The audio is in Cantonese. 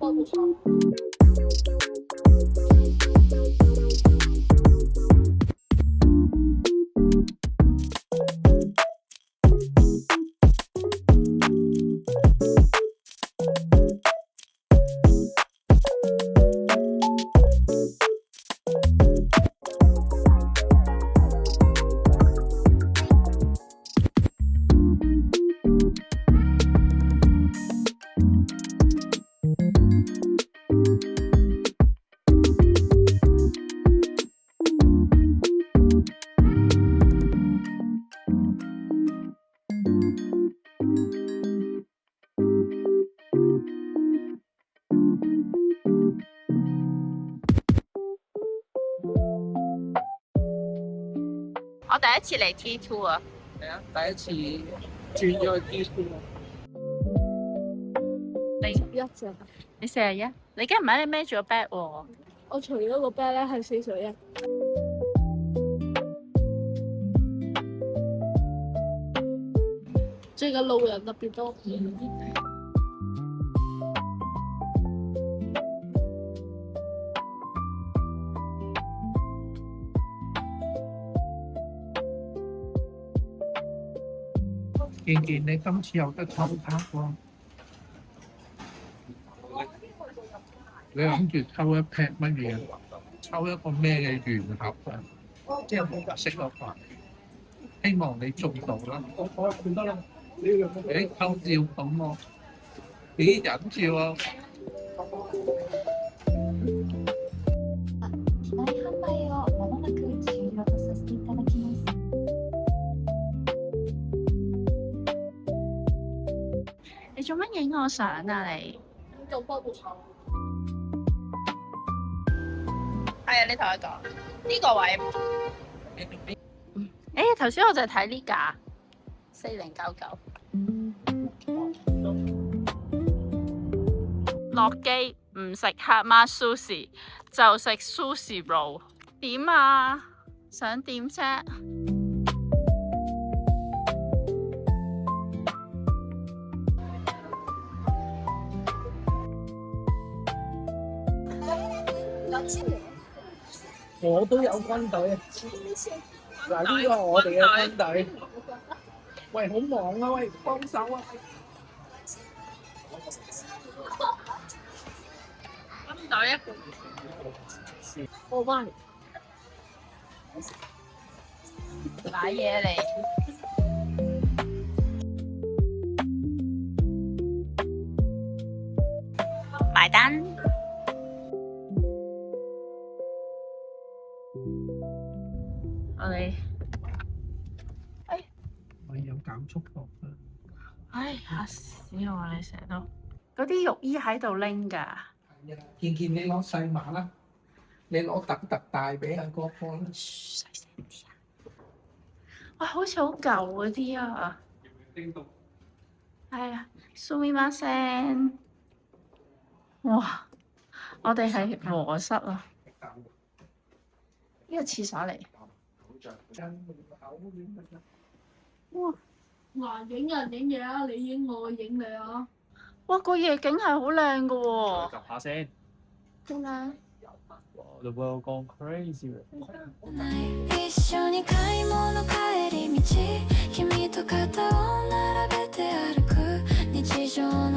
我第一次嚟 T2 啊！係啊，第一次轉咗去 T2。一隻，你41？你梗唔係你孭住個 bag 喎？我除咗個 bag 咧係41。最近路人特別多。健健，你今次有得抽卡喎？你諗住抽一 pack 乜嘢？抽一個咩嘅圓盒啊？即係冇格式嗰個。希望你中到啦。我唔得啦。誒，抽照咁喎，幾忍住喎？機内販売をまもなく終了とさせていただきます。你做乜影我相啊你？做波步床。係啊，你同佢講呢個位。頭先我就睇呢架4099。落機唔食黑媽 sushi，就食 sushi roll。點啊？想點啫？我都有軍隊。嗱，呢個係我哋嘅軍隊。喂，好忙啊！喂，幫手啊！軍隊一個。我幫你。買嘢嚟。埋單。我哋，我有減速度啊！唉，嚇死我啊！你成日都嗰啲浴衣喺度拎㗎。係啊，健健你攞細碼啦，你攞特大俾阿哥哥啦。細聲啲啊！哇，好似好舊嗰啲啊！係啊，蘇咪媽聲。哇！我哋係和室啊！呢個廁所嚟。哇！嗱，影人影嘢啊！你影我，我影你啊！哇，個夜景係好靚㗎喎。撳下先。好靚。The world gone crazy。一緒に買い物帰り道君と肩を並べて歩く日常